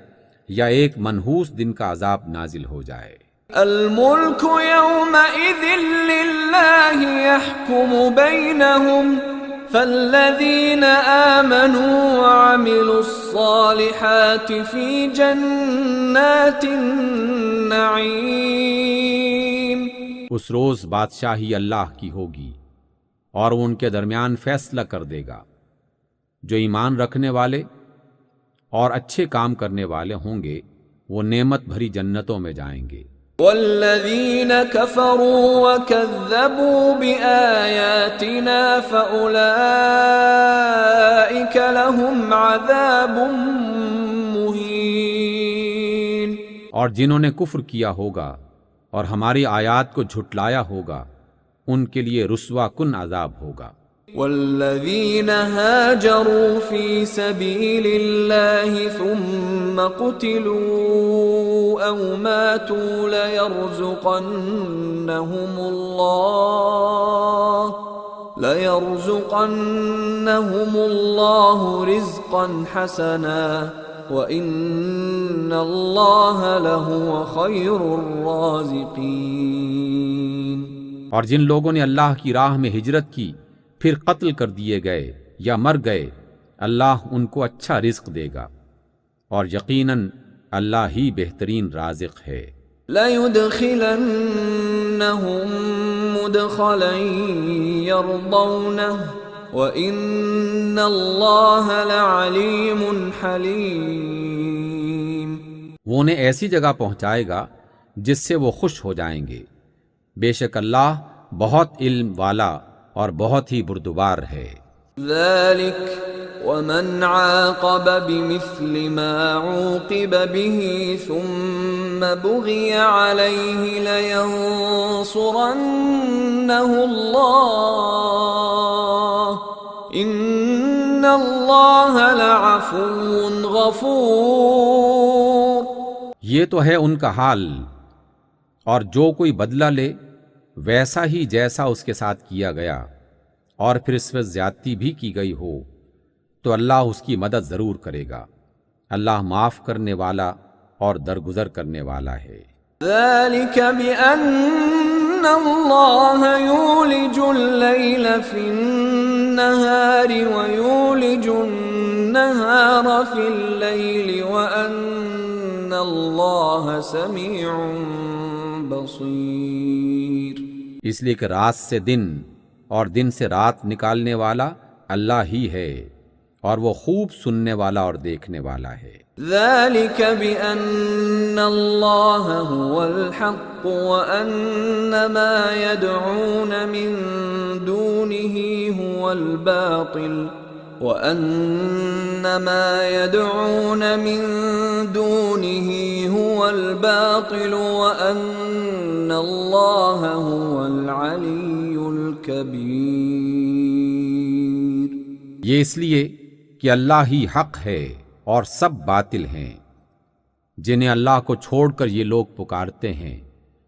یا ایک منحوس دن کا عذاب نازل ہو جائے۔ الملک یومئذ للہ یحکم بینہم فالذین آمنوا وعملوا الصالحات فی جنات النعیم۔ اس روز بادشاہی اللہ کی ہوگی اور وہ ان کے درمیان فیصلہ کر دے گا۔ جو ایمان رکھنے والے اور اچھے کام کرنے والے ہوں گے وہ نعمت بھری جنتوں میں جائیں گے۔ والذین کفروا وکذبوا بآیاتنا فأولئک لهم عذاب مہین۔ اور جنہوں نے کفر کیا ہوگا اور ہماری آیات کو جھٹلایا ہوگا ان کے لیے رسوا کن عذاب ہوگا۔ والذین هاجروا فی سبیل اللہ ثم قتلوا او ماتوا ليرزقنهم اللہ رزقا حسنا وَإِنَّ اللَّهَ لَهُوَ خَيْرُ الرَّازِقِينَ۔ اور جن لوگوں نے اللہ کی راہ میں ہجرت کی پھر قتل کر دیے گئے یا مر گئے اللہ ان کو اچھا رزق دے گا، اور یقیناً اللہ ہی بہترین رازق ہے۔ لَيُدْخِلَنَّهُمْ مُدْخَلًا يَرْضَوْنَهُ وَإِنَّ اللَّهَ لَعَلِيمٌ حَلِيمٌ۔ وہ انہیں ایسی جگہ پہنچائے گا جس سے وہ خوش ہو جائیں گے، بے شک اللہ بہت علم والا اور بہت ہی بردبار ہے۔ ذَلِكَ وَمَنْ عَاقَبَ بِمِثْلِ مَا عُوقِبَ بِهِ ثُمَّ بُغِيَ عَلَيْهِ لَيَنصُرَنَّهُ اللَّهُ إِنَّ اللَّهَ لَعَفُوٌّ غَفُورٌ۔ یہ تو ہے ان کا حال، اور جو کوئی بدلہ لے ویسا ہی جیسا اس کے ساتھ کیا گیا اور پھر اس میں زیادتی بھی کی گئی ہو تو اللہ اس کی مدد ضرور کرے گا۔ اللہ معاف کرنے والا اور درگزر کرنے والا ہے۔ ذَلِكَ بِأَنَّ اللَّهَ يُولِجُ اللَّيْلَ فِي النَّهَارِ وَيُولِجُ النَّهَارَ فِي اللَّيْلِ وَأَنَّ اللَّهَ سَمِيعٌ بَصِيرٌ۔ اس لیے کہ رات سے دن اور دن سے رات نکالنے والا اللہ ہی ہے، اور وہ خوب سننے والا اور دیکھنے والا ہے۔ ذَلِكَ بِأَنَّ اللَّهَ هُوَ الْحَقُّ وَأَنَّ مَا يَدْعُونَ مِن دُونِهِ هُوَ الْبَاطِلُ وَأَنَّ مَا يَدْعُونَ مِن دُونِهِ هُوَ الْبَاطِلُ وَأَنَّ اللَّهَ هُوَ الْعَلِيُّ الْكَبِيرُ۔ یہ اس لیے کہ اللہ ہی حق ہے اور سب باطل ہیں، جنہیں اللہ کو چھوڑ کر یہ لوگ پکارتے ہیں،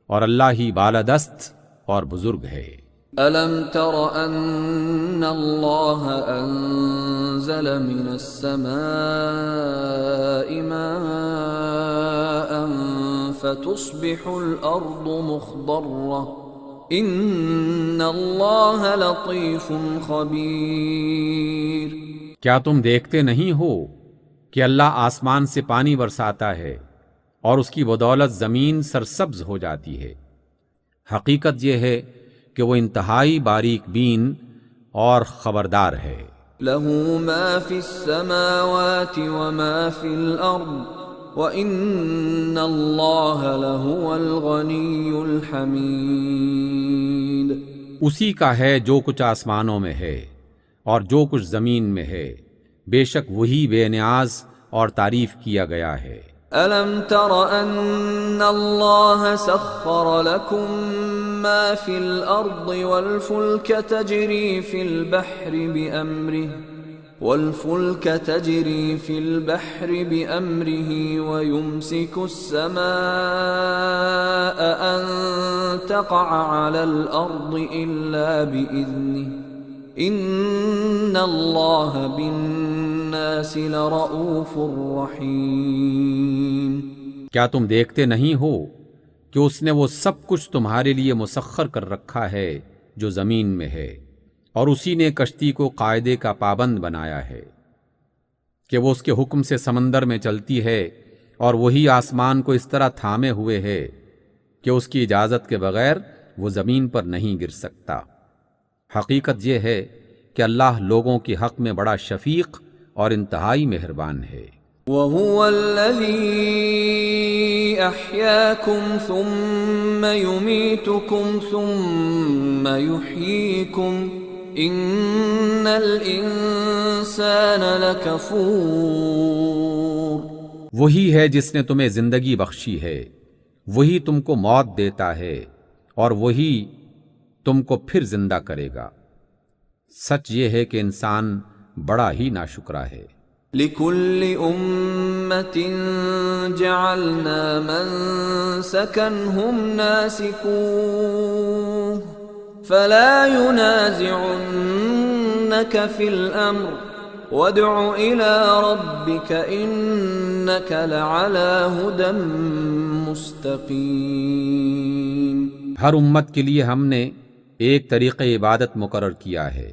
اور اللہ ہی بالادست اور بزرگ ہے۔ أَلَمْ تَرَ أَنَّ اللَّهَ أَنزَلَ مِنَ السَّمَاءِ مَاءً فَتُصْبِحُ الْأَرْضُ مُخْضَرَّةً إِنَّ اللَّهَ لَطِيفٌ خَبِيرٌ۔ کیا تم دیکھتے نہیں ہو کہ اللہ آسمان سے پانی برساتا ہے اور اس کی بدولت زمین سرسبز ہو جاتی ہے۔ حقیقت یہ ہے کہ وہ انتہائی باریک بین اور خبردار ہے۔ له ما في السماوات وما في الأرض وَإِنَّ اللَّهَ لَهُوَ الْغَنِيُّ الْحَمِيدُ۔ اسی کا ہے جو کچھ آسمانوں میں ہے اور جو کچھ زمین میں ہے، بے شک وہی بے نیاز اور تعریف کیا گیا ہے۔ أَلَمْ تَرَ أَنَّ اللَّهَ سَخَّرَ لَكُم مَّا فِي الْأَرْضِ وَالْفُلْكَ تَجْرِي فِي الْبَحْرِ بِأَمْرِهِ وَيُمْسِكُ السَّمَاءَ أَن تَقَعَ عَلَى الْأَرْضِ إِلَّا بِإِذْنِهِ إِنَّ اللَّهَ بِالنَّاسِ لَرَءُوفٌ رَحِيمٌ۔ کیا تم دیکھتے نہیں ہو کہ اس نے وہ سب کچھ تمہارے لیے مسخر کر رکھا ہے جو زمین میں ہے، اور اسی نے کشتی کو قاعدے کا پابند بنایا ہے کہ وہ اس کے حکم سے سمندر میں چلتی ہے، اور وہی آسمان کو اس طرح تھامے ہوئے ہے کہ اس کی اجازت کے بغیر وہ زمین پر نہیں گر سکتا۔ حقیقت یہ ہے کہ اللہ لوگوں کے حق میں بڑا شفیق اور انتہائی مہربان ہے۔ وَهُوَ الَّذِي أَحْيَاكُمْ ثُمَّ يُمِيتُكُمْ ثُمَّ يُحْيِيكُمْ إِنَّ الْإِنسَانَ لَكَفُورٌ۔ وہی ہے جس نے تمہیں زندگی بخشی ہے، وہی تم کو موت دیتا ہے، اور وہی تم کو پھر زندہ کرے گا۔ سچ یہ ہے کہ انسان بڑا ہی ناشکرا ہے۔ لِكُلِّ أُمَّةٍ جَعَلْنَا مَنسَكًا هُمْ نَاسِكُوهُ فَلَا يُنَازِعُنَّكَ فِي الْأَمْرِ وَادْعُ إِلَى رَبِّكَ إِنَّكَ لَعَلَى هُدًى مُسْتَقِيمٍ۔ ہر امت کے لیے ہم نے ایک طریقہ عبادت مقرر کیا ہے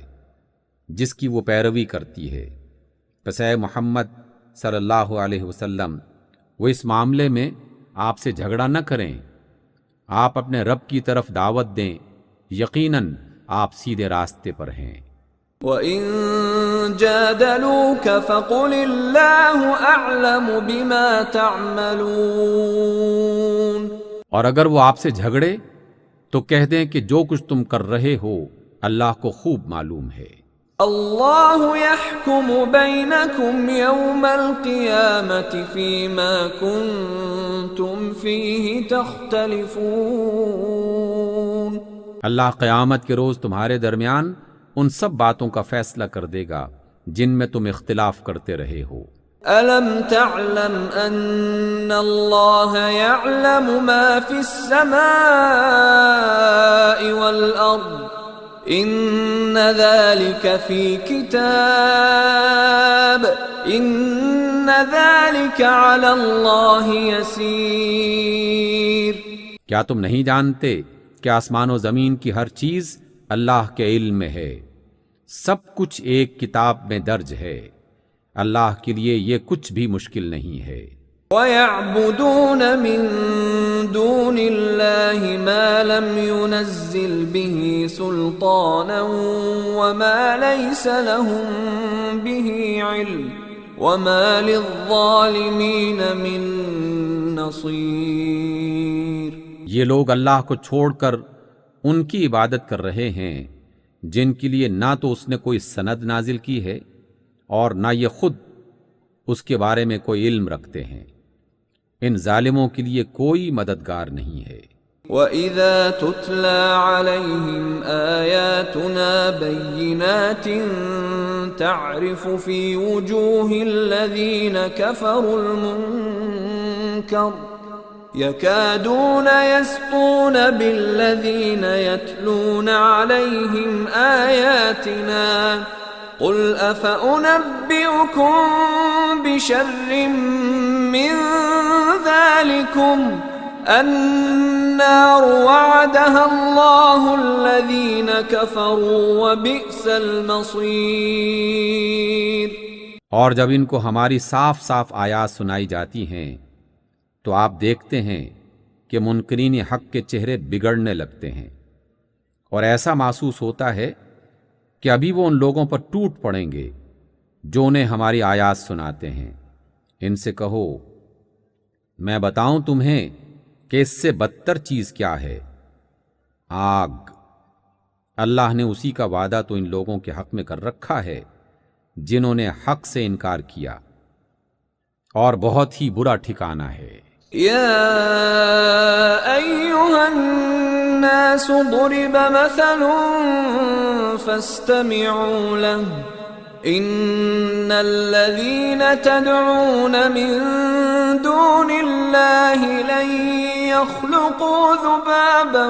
جس کی وہ پیروی کرتی ہے، پس اے محمد صلی اللہ علیہ وسلم وہ اس معاملے میں آپ سے جھگڑا نہ کریں، آپ اپنے رب کی طرف دعوت دیں، یقیناً آپ سیدھے راستے پر ہیں۔ وَإِن جَادَلُوكَ فَقُلِ اللَّهُ أَعْلَمُ بِمَا تَعْمَلُونَ۔ اور اگر وہ آپ سے جھگڑے تو کہہ دیں کہ جو کچھ تم کر رہے ہو اللہ کو خوب معلوم ہے۔ اللہ يحكم بينكم يوم القيامة فيما كنتم فيه تختلفون۔ اللہ قیامت کے روز تمہارے درمیان ان سب باتوں کا فیصلہ کر دے گا جن میں تم اختلاف کرتے رہے ہو۔ أَلَمْ تَعْلَمْ أَنَّ اللَّهَ يَعْلَمُ مَا فِي السَّمَاءِ وَالْأَرْضِ إِنَّ ذَلِكَ فِي كِتَابٍ إِنَّ ذَلِكَ عَلَى اللَّهِ يَسِيرٌ۔ کیا تم نہیں جانتے کہ آسمان و زمین کی ہر چیز اللہ کے علم میں ہے، سب کچھ ایک کتاب میں درج ہے، اللہ کے لیے یہ کچھ بھی مشکل نہیں ہے۔ وَيَعْبُدُونَ مِن دُونِ اللَّهِ مَا لَمْ يُنَزِّلْ بِهِ سُلْطَانًا وَمَا لَيْسَ لَهُم بِهِ عِلْمٌ وَمَا لِلظَّالِمِينَ مِن نَصِيرٍ۔ یہ لوگ اللہ کو چھوڑ کر ان کی عبادت کر رہے ہیں جن کے لیے نہ تو اس نے کوئی سند نازل کی ہے اور نہ یہ خود اس کے بارے میں کوئی علم رکھتے ہیں، ان ظالموں کے لیے کوئی مددگار نہیں ہے۔ وَإِذَا تُتْلَى عَلَيْهِمْ آيَاتُنَا بَيِّنَاتٍ تَعْرِفُ فِي وُجُوهِ الَّذِينَ كَفَرُوا الْمُنكَرَ يَكَادُونَ يَسْطُونَ بِالَّذِينَ يَتْلُونَ عَلَيْهِمْ آيَاتِنَا قُلْ أَفَأُنَبِّئُكُم بِشَرٍّ مِّن ذَلِكُمْ النَّارُ وَعَدَهَا اللَّهُ الَّذِينَ كَفَرُوا وَبِئْسَ الْمَصِيرُ۔ اور جب ان کو ہماری صاف صاف آیات سنائی جاتی ہیں تو آپ دیکھتے ہیں کہ منکرین حق کے چہرے بگڑنے لگتے ہیں، اور ایسا محسوس ہوتا ہے کہ ابھی وہ ان لوگوں پر ٹوٹ پڑیں گے جو انہیں ہماری آیات سناتے ہیں۔ ان سے کہو، میں بتاؤں تمہیں کہ اس سے بدتر چیز کیا ہے؟ آگ۔ اللہ نے اسی کا وعدہ تو ان لوگوں کے حق میں کر رکھا ہے جنہوں نے حق سے انکار کیا، اور بہت ہی برا ٹھکانہ ہے۔ يا أيها الناس ضرب مثل فاستمعوا له إن الذين تدعون من دون الله لن يخلقوا ذبابا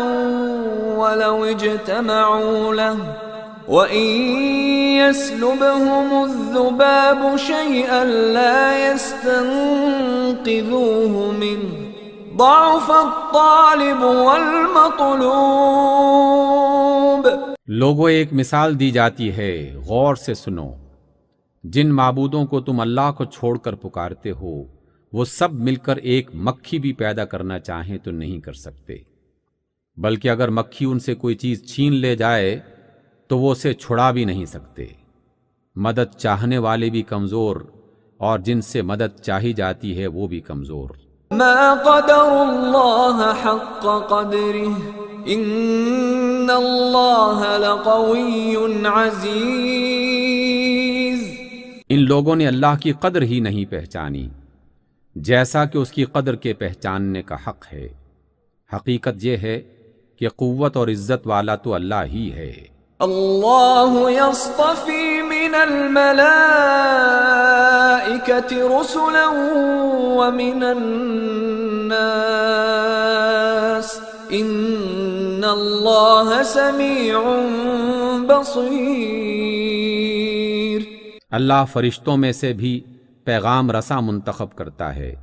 ولو اجتمعوا له وَإِن يَسْلُبْهُمُ الذُّبَابُ شَيْئًا لَا يَسْتَنقِذُوهُ مِنْهُ ضَعُفَ الطَّالِبُ وَالْمَطْلُوبُ۔ لوگوں، ایک مثال دی جاتی ہے، غور سے سنو۔ جن معبودوں کو تم اللہ کو چھوڑ کر پکارتے ہو، وہ سب مل کر ایک مکھی بھی پیدا کرنا چاہیں تو نہیں کر سکتے، بلکہ اگر مکھی ان سے کوئی چیز چھین لے جائے تو وہ اسے چھڑا بھی نہیں سکتے۔ مدد چاہنے والے بھی کمزور، اور جن سے مدد چاہی جاتی ہے وہ بھی کمزور۔ ما قدر اللہ حق قدره ان اللہ لقوی عزیز۔ ان لوگوں نے اللہ کی قدر ہی نہیں پہچانی جیسا کہ اس کی قدر کے پہچاننے کا حق ہے۔ حقیقت یہ ہے کہ قوت اور عزت والا تو اللہ ہی ہے۔ اللہ یصطفی من الملائکة رسلا ومن الناس ان اللہ سمیع بصیر۔ اللہ فرشتوں میں سے بھی پیغام رساں منتخب کرتا ہے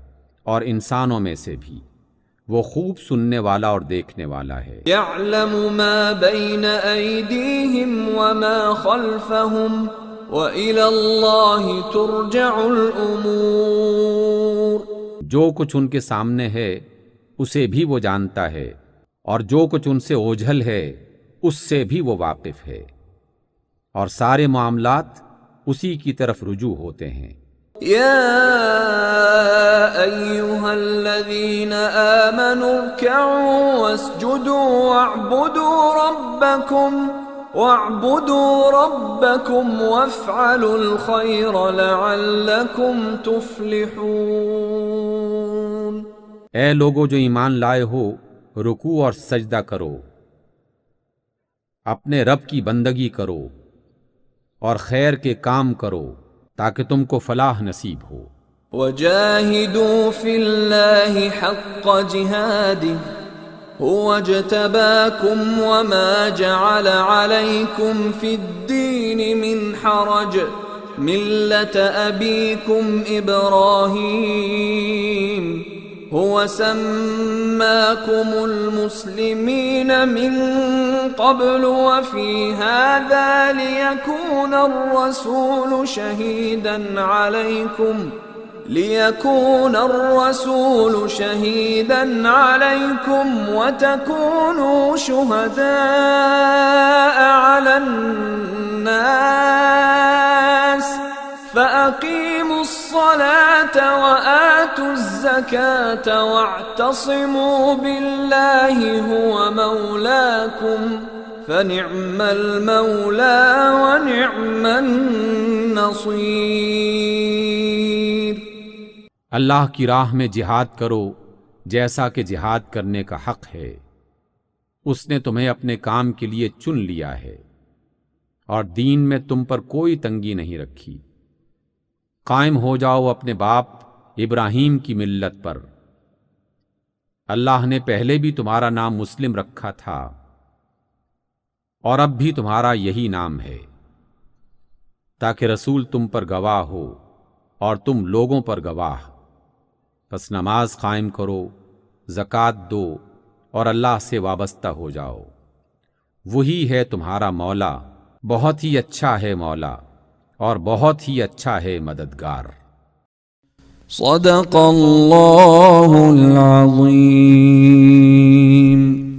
اور انسانوں میں سے بھی، وہ خوب سننے والا اور دیکھنے والا ہے۔ یعلم ما بین ایدیہم وما خلفہم وإلی اللہ ترجع الامور۔ جو کچھ ان کے سامنے ہے اسے بھی وہ جانتا ہے، اور جو کچھ ان سے اوجھل ہے اس سے بھی وہ واقف ہے، اور سارے معاملات اسی کی طرف رجوع ہوتے ہیں۔ یا ایہا الذین آمنوا ارکعوا واسجدوا واعبدوا ربکم وافعلوا الخیر لعلکم تفلحون۔ اے لوگو جو ایمان لائے ہو، رکوع اور سجدہ کرو، اپنے رب کی بندگی کرو اور خیر کے کام کرو تاکہ تم کو فلاح نصیب ہو۔ وَجَاهِدُوا فِي اللَّهِ حَقَّ جِهَادِهِ هُوَ اجْتَبَاكُمْ وَمَا جَعَلَ عَلَيْكُمْ فِي الدِّينِ مِنْ حَرَجٍ مِلَّةَ أَبِيكُمْ إِبْرَاهِيمَ هُوَ سَمَّاكُمُ الْمُسْلِمِينَ مِنْ قَبْلُ وَفِي هَذَا لِيَكُونَ الرَّسُولُ شَهِيدًا عَلَيْكُمْ وَتَكُونُوا شُهَدَاءَ عَلَى النَّاسِ فَأَقِيمُوا الصَّلَاةَ وَآتُوا الزَّكَاةَ وَاعْتَصِمُوا بِاللَّهِ هُوَ مَوْلَاكُمْ فَنِعْمَ الْمَوْلَى وَنِعْمَ النَّصِيرُ۔ اللہ کی راہ میں جہاد کرو جیسا کہ جہاد کرنے کا حق ہے۔ اس نے تمہیں اپنے کام کے لیے چن لیا ہے، اور دین میں تم پر کوئی تنگی نہیں رکھی۔ قائم ہو جاؤ اپنے باپ ابراہیم کی ملت پر۔ اللہ نے پہلے بھی تمہارا نام مسلم رکھا تھا، اور اب بھی تمہارا یہی نام ہے، تاکہ رسول تم پر گواہ ہو اور تم لوگوں پر گواہ۔ پس نماز قائم کرو، زکوٰۃ دو، اور اللہ سے وابستہ ہو جاؤ۔ وہی ہے تمہارا مولا، بہت ہی اچھا ہے مولا، اور بہت ہی اچھا ہے مددگار۔ صدق اللہ العظیم.